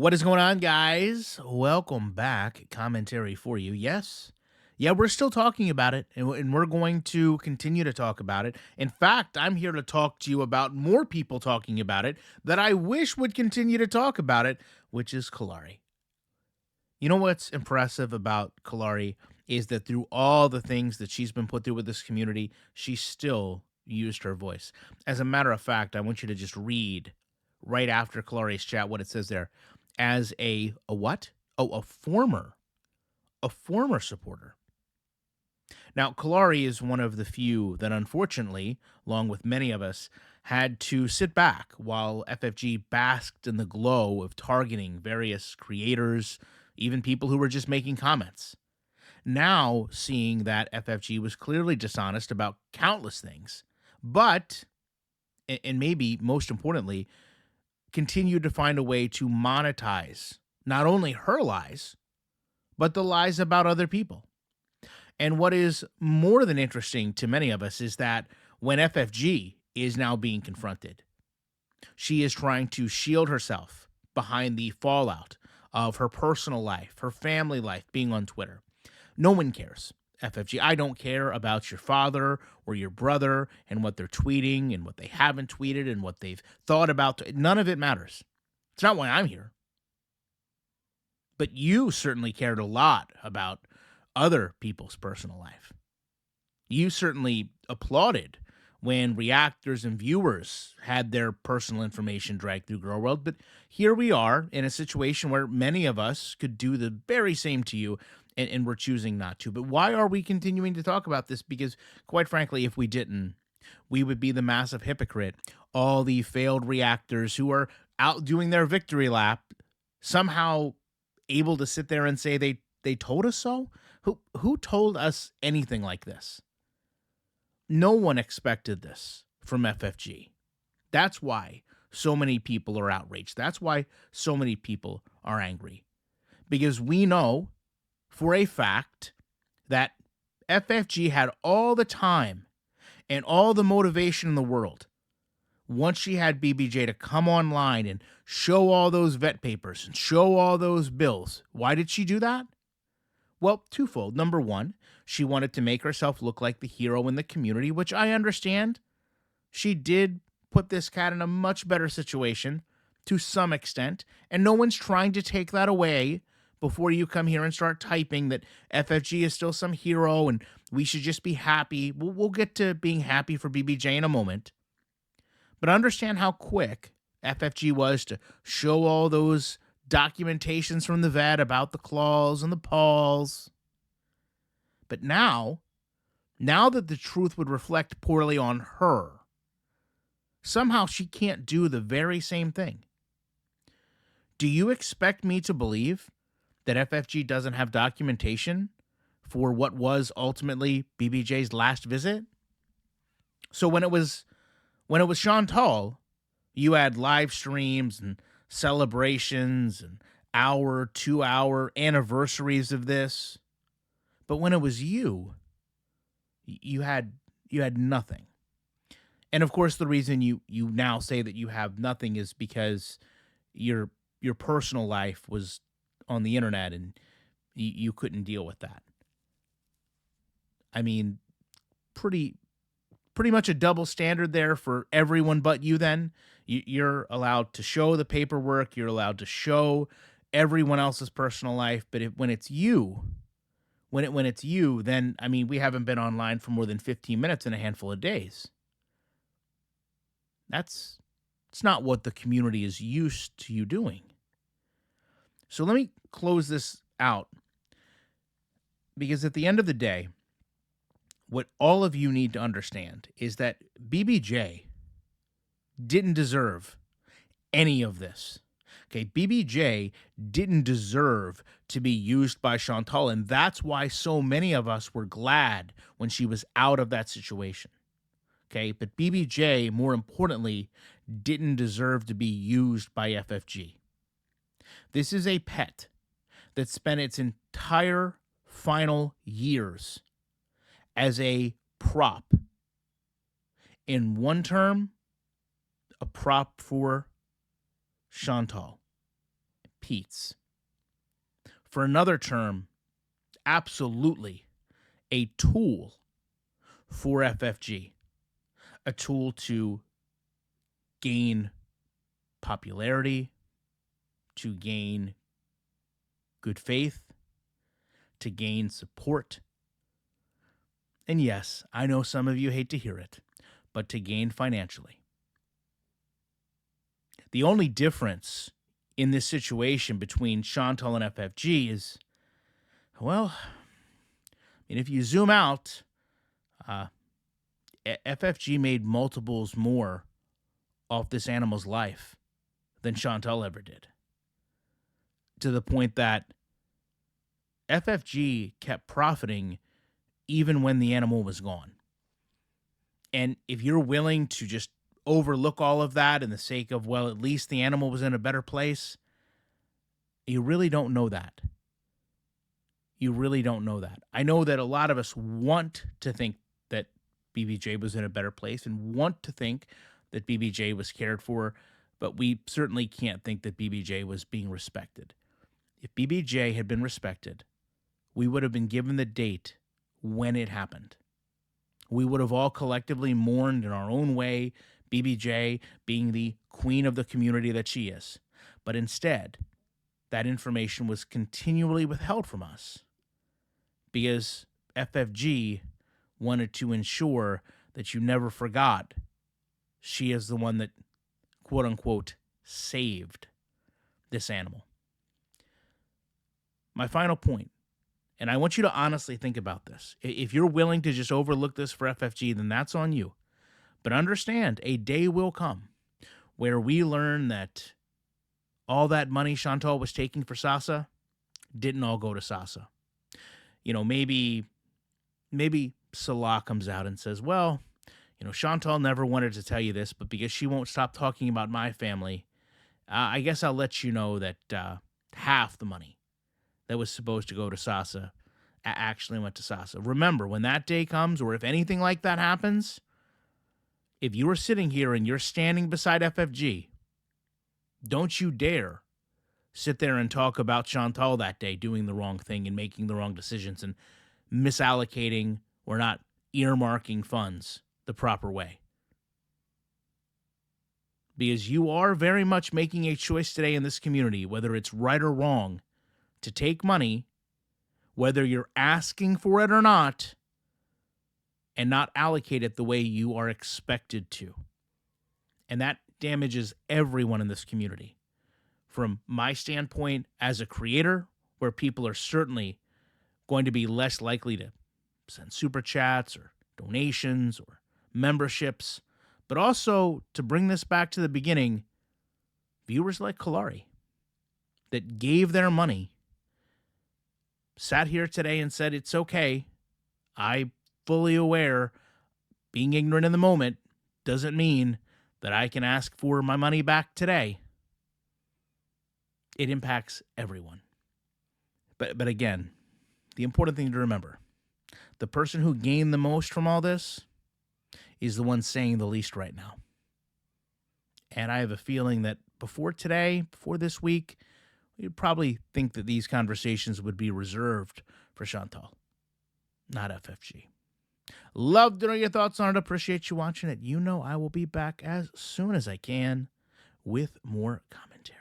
What is going on, guys? Welcome back. Commentary for you. Yes. Yeah, we're still talking about it, and we're going to continue to talk about it. In fact, I'm here to talk to you about more people talking about it that I wish would continue to talk about it, which is Kalari. You know what's impressive about Kalari is that through all the things that she's been put through with this community, she still used her voice. As a matter of fact, I want you to just read right after Kalari's chat what it says there. As a what? Oh, a former supporter. Now, Kalari is one of the few that unfortunately, along with many of us, had to sit back while FFG basked in the glow of targeting various creators, even people who were just making comments. Now, seeing that FFG was clearly dishonest about countless things, but, and maybe most importantly, continued to find a way to monetize not only her lies, but the lies about other people. And what is more than interesting to many of us is that when FFG is now being confronted, she is trying to shield herself behind the fallout of her personal life, her family life being on Twitter. No one cares. FFG, I don't care about your father or your brother and what they're tweeting and what they haven't tweeted and what they've thought about. None of it matters. It's not why I'm here. But you certainly cared a lot about other people's personal life. You certainly applauded when reactors and viewers had their personal information dragged through Girl World. But here we are in a situation where many of us could do the very same to you, and we're choosing not to. But why are we continuing to talk about this? Because, quite frankly, if we didn't, we would be the massive hypocrite. All the failed reactors who are out doing their victory lap, somehow able to sit there and say they told us so? Who told us anything like this? No one expected this from FFG. That's why so many people are outraged. That's why so many people are angry. Because we know for a fact that FFG had all the time and all the motivation in the world once she had BBJ to come online and show all those vet papers and show all those bills. Why did she do that? Well, twofold. Number one, she wanted to make herself look like the hero in the community, which I understand. She did put this cat in a much better situation to some extent, and no one's trying to take that away before you come here and start typing that FFG is still some hero and we should just be happy. We'll get to being happy for BBJ in a moment. But understand how quick FFG was to show all those documentations from the vet about the claws and the paws. But now that the truth would reflect poorly on her, somehow she can't do the very same thing. Do you expect me to believe that FFG doesn't have documentation for what was ultimately BBJ's last visit? So when it was Chantal, you had live streams and celebrations and hour, 2 hour anniversaries of this. But when it was you had nothing. And of course, the reason you now say that you have nothing is because your personal life was on the internet and you couldn't deal with that. I mean, pretty much a double standard there for everyone but you then. You're allowed to show the paperwork. You're allowed to show everyone else's personal life. But when it's you, then, I mean, we haven't been online for more than 15 minutes in a handful of days. It's not what the community is used to you doing. So let me close this out. Because at the end of the day, what all of you need to understand is that BBJ didn't deserve any of this. Okay, BBJ didn't deserve to be used by Chantal, and that's why so many of us were glad when she was out of that situation. Okay, but BBJ, more importantly, didn't deserve to be used by FFG. This is a pet that spent its entire final years as a prop. In one term, a prop for Chantal. repeats. For another term, absolutely a tool for FFG, a tool to gain popularity, to gain good faith, to gain support. And yes, I know some of you hate to hear it, but to gain financially. The only difference in this situation between Chantal and FFG is, well, if you zoom out, uh, FFG made multiples more off this animal's life than Chantal ever did. To the point that FFG kept profiting even when the animal was gone. And if you're willing to just overlook all of that in the sake of, well, at least the animal was in a better place, you really don't know that. You really don't know that. I know that a lot of us want to think that BBJ was in a better place and want to think that BBJ was cared for, but we certainly can't think that BBJ was being respected. If BBJ had been respected, we would have been given the date when it happened. We would have all collectively mourned in our own way, BBJ being the queen of the community that she is. But instead, that information was continually withheld from us because FFG wanted to ensure that you never forgot she is the one that, quote unquote, saved this animal. My final point, and I want you to honestly think about this. If you're willing to just overlook this for FFG, then that's on you. But understand, a day will come where we learn that all that money Chantal was taking for Sasa didn't all go to Sasa. Maybe Salah comes out and says, well, Chantal never wanted to tell you this, but because she won't stop talking about my family, I guess I'll let you know that half the money that was supposed to go to Sasa actually went to Sasa. Remember, when that day comes, or if anything like that happens, if you are sitting here and you're standing beside FFG, don't you dare sit there and talk about Chantal that day doing the wrong thing and making the wrong decisions and misallocating or not earmarking funds the proper way. Because you are very much making a choice today in this community, whether it's right or wrong, to take money, whether you're asking for it or not, and not allocate it the way you are expected to. And that damages everyone in this community. From my standpoint as a creator, where people are certainly going to be less likely to send super chats or donations or memberships, but also to bring this back to the beginning, viewers like Kalari that gave their money, sat here today and said, it's okay. I'm fully aware being ignorant in the moment doesn't mean that I can ask for my money back today. It impacts everyone. But again, the important thing to remember, the person who gained the most from all this is the one saying the least right now. And I have a feeling that before today, before this week, you'd probably think that these conversations would be reserved for Chantal, not FFG. Love to know your thoughts on it. Appreciate you watching it. I will be back as soon as I can with more commentary.